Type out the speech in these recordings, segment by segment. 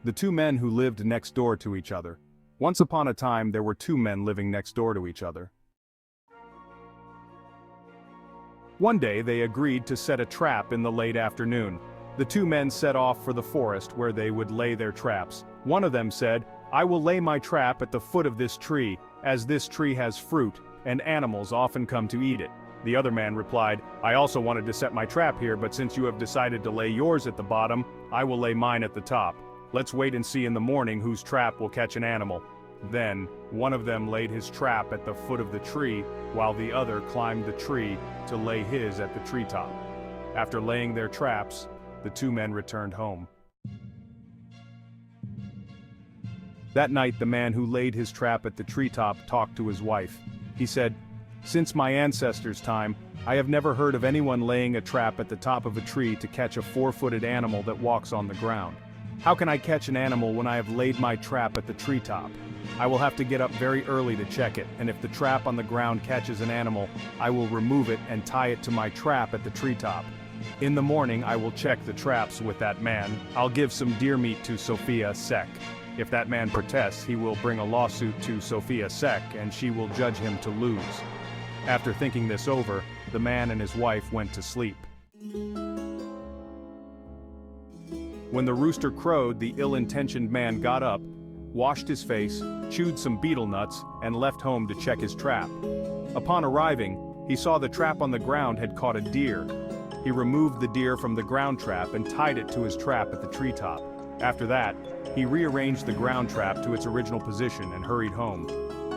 The two men who lived next door to each other. Once upon a time there were two men living next door to each other. One day they agreed to set a trap in the late afternoon. The two men set off for the forest where they would lay their traps. One of them said, "I will lay my trap at the foot of this tree, as this tree has fruit, and animals often come to eat it." The other man replied, "I also wanted to set my trap here, but since you have decided to lay yours at the bottom, I will lay mine at the top. Let's wait and see in the morning whose trap will catch an animal." Then, one of them laid his trap at the foot of the tree, while the other climbed the tree to lay his at the treetop. After laying their traps, the two men returned home. That night the man who laid his trap at the treetop talked to his wife. He said, "Since my ancestors' time, I have never heard of anyone laying a trap at the top of a tree to catch a four-footed animal that walks on the ground. How can I catch an animal when I have laid my trap at the treetop? I will have to get up very early to check it, and if the trap on the ground catches an animal, I will remove it and tie it to my trap at the treetop. In the morning I will check the traps with that man. I'll give some deer meat to Sophia Sek. If that man protests, he will bring a lawsuit to Sophia Sek and she will judge him to lose." After thinking this over, the man and his wife went to sleep. When the rooster crowed, the ill-intentioned man got up, washed his face, chewed some betel nuts, and left home to check his trap. Upon arriving, he saw the trap on the ground had caught a deer. He removed the deer from the ground trap and tied it to his trap at the treetop. After that, he rearranged the ground trap to its original position and hurried home.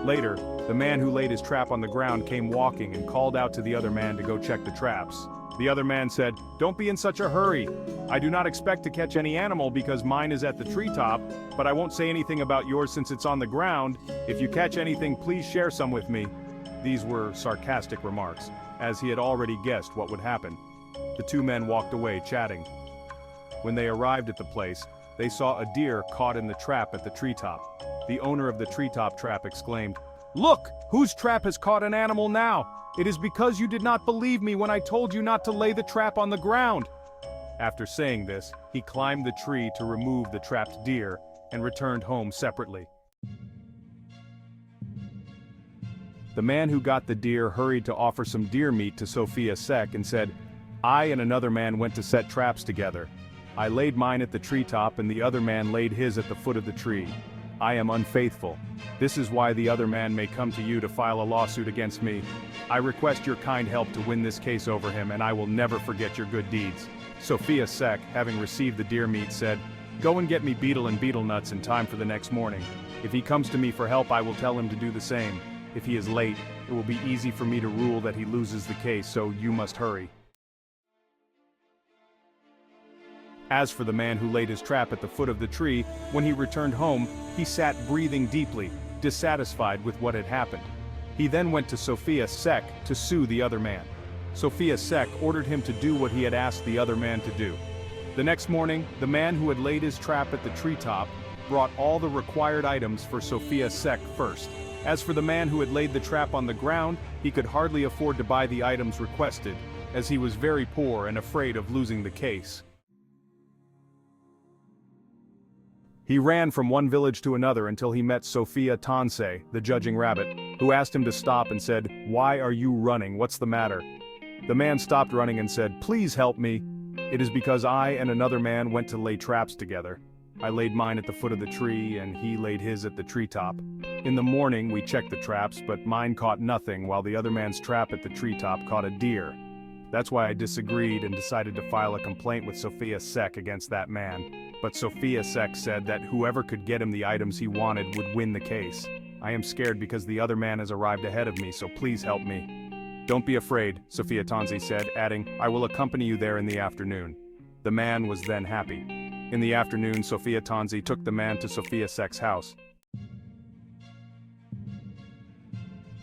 Later, the man who laid his trap on the ground came walking and called out to the other man to go check the traps. The other man said, "Don't be in such a hurry. I do not expect to catch any animal because mine is at the treetop, but I won't say anything about yours since it's on the ground. If you catch anything, please share some with me." These were sarcastic remarks, as he had already guessed what would happen. The two men walked away chatting. When they arrived at the place, they saw a deer caught in the trap at the treetop. The owner of the treetop trap exclaimed, "Look, whose trap has caught an animal now? It is because you did not believe me when I told you not to lay the trap on the ground." After saying this, he climbed the tree to remove the trapped deer and returned home separately. The man who got the deer hurried to offer some deer meat to Sophia Sek and said, "I and another man went to set traps together. I laid mine at the treetop and the other man laid his at the foot of the tree. I am unfaithful. This is why the other man may come to you to file a lawsuit against me. I request your kind help to win this case over him, and I will never forget your good deeds." Sophia Sek, having received the deer meat, said, "Go and get me betel and betel nuts in time for the next morning. If he comes to me for help, I will tell him to do the same. If he is late, it will be easy for me to rule that he loses the case, so you must hurry." As for the man who laid his trap at the foot of the tree, when he returned home, he sat breathing deeply, dissatisfied with what had happened. He then went to Sophia Sek to sue the other man. Sophia Sek ordered him to do what he had asked the other man to do. The next morning, the man who had laid his trap at the treetop brought all the required items for Sophia Sek first. As for the man who had laid the trap on the ground, he could hardly afford to buy the items requested, as he was very poor and afraid of losing the case. He ran from one village to another until he met Sophia Tansei, the judging rabbit, who asked him to stop and said, "Why are you running? What's the matter?" The man stopped running and said, "Please help me. It is because I and another man went to lay traps together. I laid mine at the foot of the tree and he laid his at the treetop. In the morning we checked the traps, but mine caught nothing while the other man's trap at the treetop caught a deer. That's why I disagreed and decided to file a complaint with Sophia Sek against that man. But Sophia Sek said that whoever could get him the items he wanted would win the case. I am scared because the other man has arrived ahead of me, so please help me." "Don't be afraid," Sophia Tansei said, adding, "I will accompany you there in the afternoon." The man was then happy. In the afternoon, Sophia Tansei took the man to Sophia Sek's house.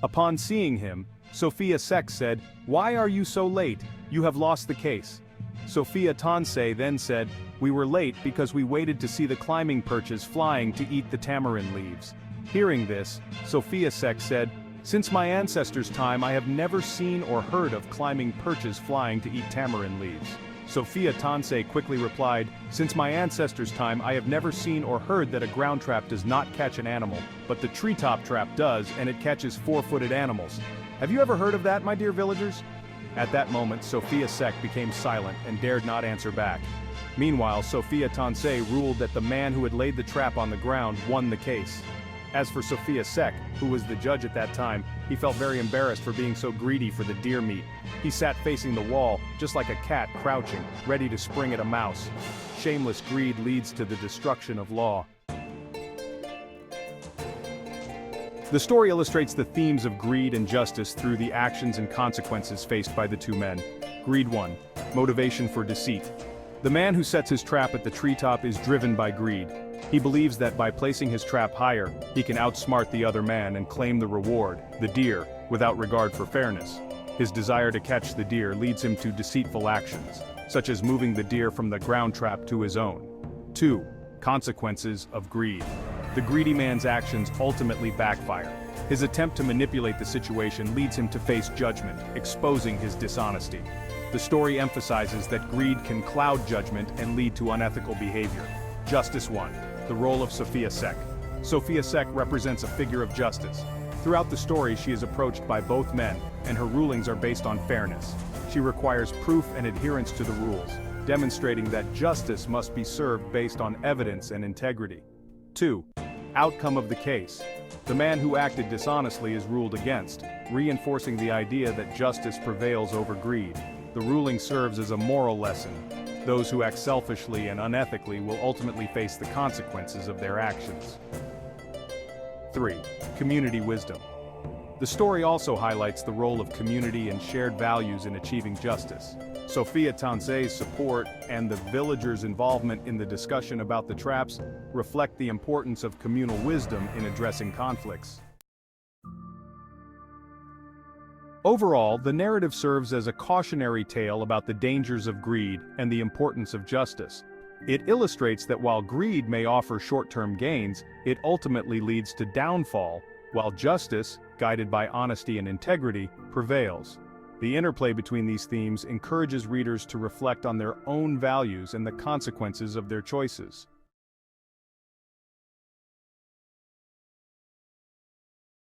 Upon seeing him, Sophia Sek said, "Why are you so late? You have lost the case." Sophia Tansei then said, "We were late because we waited to see the climbing perches flying to eat the tamarind leaves." Hearing this, Sophia Sek said, "Since my ancestors' time I have never seen or heard of climbing perches flying to eat tamarind leaves." Sophia Tansei quickly replied, "Since my ancestors' time I have never seen or heard that a ground trap does not catch an animal, but the treetop trap does, and it catches four-footed animals. Have you ever heard of that, my dear villagers?" At that moment, Sophia Sek became silent and dared not answer back. Meanwhile, Sophia Tansei ruled that the man who had laid the trap on the ground won the case. As for Sophia Sek, who was the judge at that time, he felt very embarrassed for being so greedy for the deer meat. He sat facing the wall, just like a cat crouching, ready to spring at a mouse. Shameless greed leads to the destruction of law. The story illustrates the themes of greed and justice through the actions and consequences faced by the two men. Greed 1. Motivation for deceit. The man who sets his trap at the treetop is driven by greed. He believes that by placing his trap higher, he can outsmart the other man and claim the reward, the deer, without regard for fairness. His desire to catch the deer leads him to deceitful actions, such as moving the deer from the ground trap to his own. 2. Consequences of greed. The greedy man's actions ultimately backfire. His attempt to manipulate the situation leads him to face judgment, exposing his dishonesty. The story emphasizes that greed can cloud judgment and lead to unethical behavior. Justice 1. The role of Sophia Sek. Sophia Sek represents a figure of justice. Throughout the story, she is approached by both men, and her rulings are based on fairness. She requires proof and adherence to the rules, demonstrating that justice must be served based on evidence and integrity. 2. Outcome of the case. The man who acted dishonestly is ruled against, reinforcing the idea that justice prevails over greed. The ruling serves as a moral lesson. Those who act selfishly and unethically will ultimately face the consequences of their actions. 3. Community wisdom. The story also highlights the role of community and shared values in achieving justice. Sophia Tansei's support and the villagers' involvement in the discussion about the traps reflect the importance of communal wisdom in addressing conflicts. Overall, the narrative serves as a cautionary tale about the dangers of greed and the importance of justice. It illustrates that while greed may offer short-term gains, it ultimately leads to downfall, while justice, guided by honesty and integrity, prevails. The interplay between these themes encourages readers to reflect on their own values and the consequences of their choices.